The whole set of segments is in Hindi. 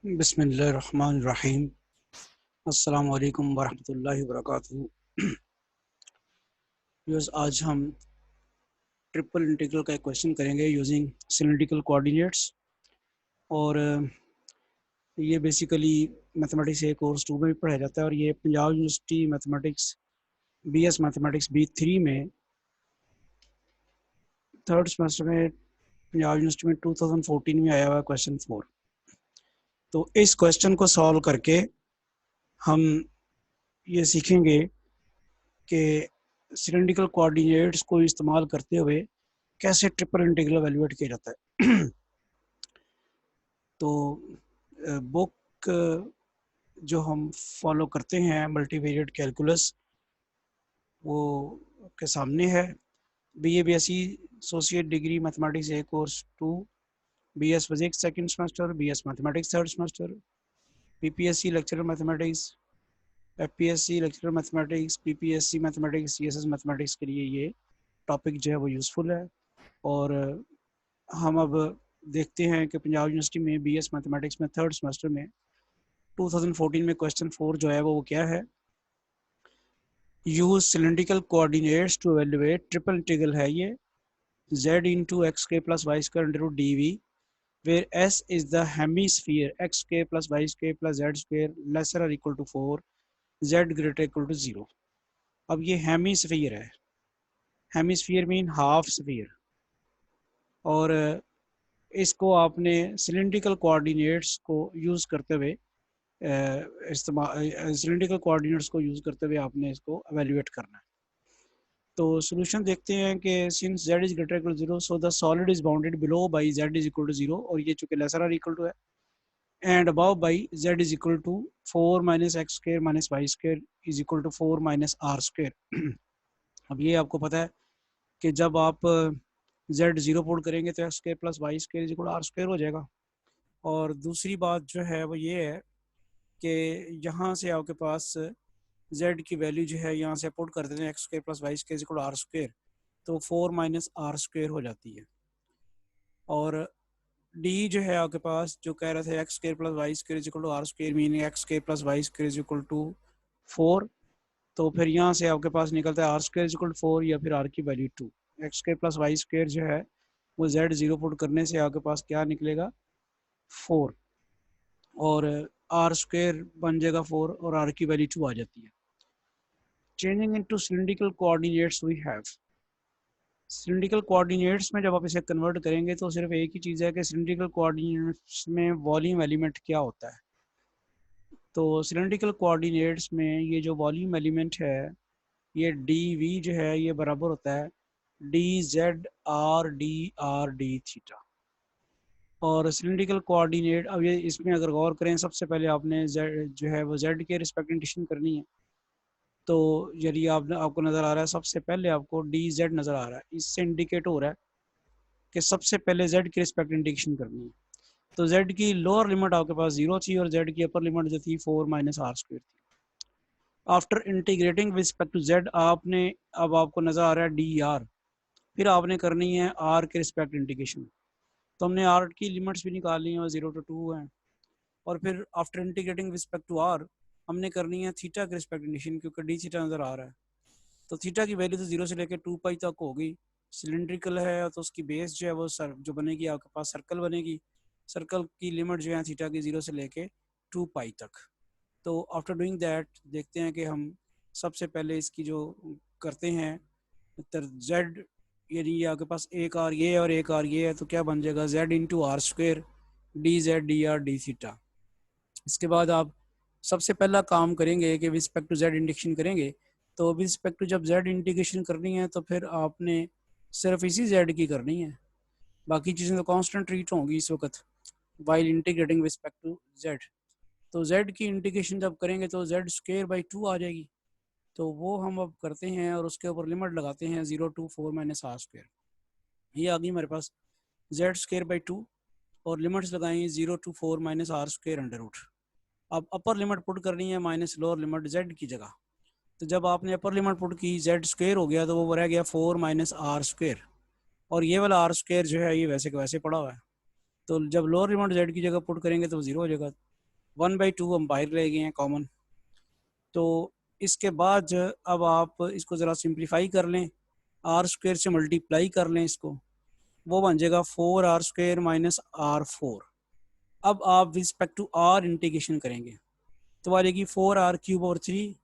बिस्मिल्लाहिर्रहमानिर्रहीम। अस्सलाम वालेकुम वरहमतुल्लाहि वबरकातुहू। आज हम ट्रिपल इंटीग्रल का एक क्वेश्चन करेंगे यूजिंग सिलिंड्रिकल कोऑर्डिनेट्स। और ये बेसिकली मैथमेटिक्स एक कोर्स 2 में भी पढ़ाया जाता है, और ये Punjab university mathematics BS mathematics B3 में थर्ड सेमेस्टर में पंजाब यूनिवर्सिटी में 2014 में आया हुआ क्वेश्चन 4। तो इस क्वेश्चन को सॉल्व करके हम ये सीखेंगे कि सिलिंड्रिकल कोऑर्डिनेट्स को इस्तेमाल करते हुए कैसे ट्रिपल इंटीग्रल एवेल्यूएट किया जाता है। तो बुक जो हम फॉलो करते हैं मल्टीवेरिएट कैलकुलस, वो के सामने है। BA BSc associate degree mathematics A course 2, BS physics second semester, BS mathematics third semester, PPSC lecturer mathematics, FPSC lecturer mathematics, PPSC mathematics, CSS mathematics के लिए ये टॉपिक जो है वो यूज़फुल है। और हम अब देखते हैं कि पंजाब यूनिवर्सिटी में BS मैथमेटिक्स में थर्ड सेमेस्टर में 2014 में क्वेश्चन 4 जो है वो क्या है। Use cylindrical coordinates to evaluate triple integral है ये z इंटू एक्स के plus y square under root d where S is the hemisphere xk plus yk plus z square lesser or equal to 4, z greater equal to 0। अब ये हेमीस्फीयर है, हेमीस्फीयर मीन हाफ स्फीयर, और इसको आपने सिलिंड्रिकल कोऑर्डिनेट्स को यूज़ करते हुए सिलिंड्रिकल कोऑर्डिनेट्स को यूज़ करते हुए आपने इसको एवेल्युएट करना है। तो सॉल्यूशन देखते हैं कि since z is greater equal to 0 so the solid is bounded below by z is equal to 0, और ये चूंकि लेसर आर इक्वल टू है, and above by z is equal to 4 minus x square minus y square is equal to 4 minus r square. अब ये आपको पता है कि जब आप z 0 पुट करेंगे तो x square plus y square is equal to r square हो जाएगा। और दूसरी बात जो है वो ये है कि यहाँ से आपके पास z की वैल्यू जो है यहाँ से पुट कर देते हैं x square plus y square is equal to r square, तो 4 माइनस आर स्क्वायर हो जाती है। और d जो है आपके पास जो कह रहे थे x square plus y square is equal to r square, meaning x square plus y square is equal to 4, तो फिर यहाँ से आपके पास निकलता है r square is equal to 4 या फिर आर की value 2। X square plus y square जो है वो z 0 पुट करने से आपके पास क्या निकलेगा 4, और आर स्क्वायर बन जाएगा 4 और आर की वैल्यू 2 आ जाती है। Changing into cylindrical coordinates we have, cylindrical coordinates में जब आप इसे कन्वर्ट करेंगे तो सिर्फ एक ही चीज़ है कि सिलिंड्रिकल कोऑर्डिनेट्स में वॉल्यूम एलिमेंट क्या होता है। तो सिलिंड्रिकल कोऑर्डिनेट्स में ये जो वॉल्यूम एलिमेंट है ये dv जो है ये बराबर होता है dz/r/d(r)d(थीटा। और सिलिंड्रिकल कोऑर्डिनेट, अब ये इसमें अगर गौर करें, सबसे पहले आपने z जो है वो z के रिस्पेक्ट इंडिकेशन करनी है। तो यदि आपको नज़र आ रहा है सबसे पहले आपको dz नज़र आ रहा है, इससे इंडिकेट हो रहा है कि सबसे पहले z की रिस्पेक्ट इंडिकेशन करनी है। तो z की लोअर लिमिट आपके पास 0 थी और z की अपर लिमिट जो थी 4 माइनस आर स्क्वायर थी। After integrating with respect to z आपने, अब आपको नज़र आ रहा है dr, फिर आपने करनी है r के रिस्पेक्ट इंटीग्रेशन। तो हमने r की लिमिट्स भी निकाल ली हैं और 0 to 2 हैं, और फिर after integrating with respect to r हमने करनी है थीटा के रिस्पेक्ट इंटीग्रेशन, क्योंकि डी थीटा नज़र आ रहा है। तो थीटा की वैल्यू तो 0 से लेकर 2 पाई तक होगी। सिलिंड्रिकल है तो उसकी बेस जो है वो जो बनेगी आपके पास सर्कल बनेगी। सर्कल की लिमिट जो है थीटा की 0 से लेके 2 पाई तक। तो आफ्टर डूइंग दैट देखते हैं कि हम सबसे पहले इसकी जो करते हैं z, यानी आपके पास एक आर ये और एक आर ये है, तो क्या बन जाएगा z into r square d z d r d theta. इसके बाद आप सबसे पहला काम करेंगे कि विस्पेक्ट टू z इंडिकेशन करेंगे। तो विस्पेक्ट टू जब z इंटीग्रेशन करनी है तो फिर आपने सिर्फ इसी z की करनी है, बाकी चीज़ें तो कांस्टेंट ट्रीट होंगी इस वक्त वाइल इंटीग्रेटिंग विस्पेक्ट टू z। तो z की इंटीग्रेशन जब करेंगे तो z स्क्वायर बाई 2 आ जाएगी, तो वो हम अब करते हैं और उसके ऊपर लिमिट लगाते हैं 0 to 4 माइनस आर स्क्वायर। ये आ गई हमारे पास z स्क्वायर बाई 2 और लिमिट्स लगाएंगे 0 to 4 minus r square under root. अब अपर लिमिट पुट करनी है माइनस लोअर लिमिट z की जगह। तो जब आपने अपर लिमिट पुट की z स्क्वायर हो गया तो वो रह गया 4 माइनस आर स्क्वायर, और ये वाला आर स्क्वायर जो है ये वैसे के वैसे पड़ा हुआ है। तो जब लोअर लिमिट z की जगह पुट करेंगे तो 0 हो जाएगा। 1/2 हम बाहर ले गए हैं कॉमन। तो इसके बाद अब आप इसको ज़रा सिंप्लीफाई कर लें, आर स्क्वेयर से मल्टीप्लाई कर लें इसको, वो बन जाएगा 4r स्क्वेयर माइनस r4। अब आप with respect to r integration करेंगे तो आ जाएगी 4r³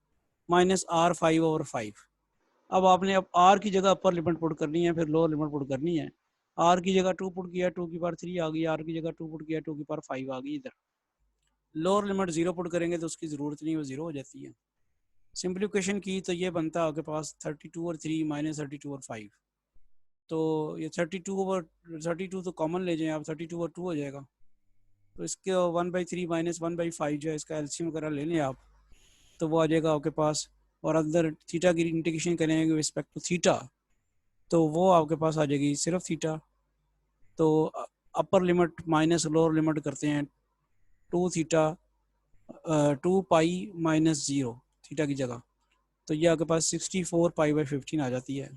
माइनस r5/5। अब आपने अब r की जगह अपर लिमिट पुट करनी है, फिर लोअर लिमिट पुट करनी है। r की जगह 2 पुट किया, 2�3 आ गई, r की जगह 2 पुट किया, 2⁵ आ गई। इधर लोअर लिमिट 0 पुट करेंगे तो उसकी ज़रूरत नहीं, वो 0 हो जाती है। सिंप्लीफिकेशन की तो ये बनता है आपके पास 32 और 3 माइनस 32 और 5। तो ये 32 तो कॉमन ले जाएं आप, 32 और 2 हो जाएगा। तो इसके 1/3 माइनस 1/5 जो है इसका एलसीएम वगैरह ले लें आप, तो वो आ जाएगा आपके पास। और अंदर थीटा की इंटीग्रेशन करेंगे रिस्पेक्ट टू थीटा, तो वो आपके पास आ जाएगी सिर्फ थीटा। तो upper limit minus lower limit करते हैं 2 थीटा 2 पाई माइनस 0 थीटा की जगह, तो ये आपके पास 64 पाई/15 आ जाती है।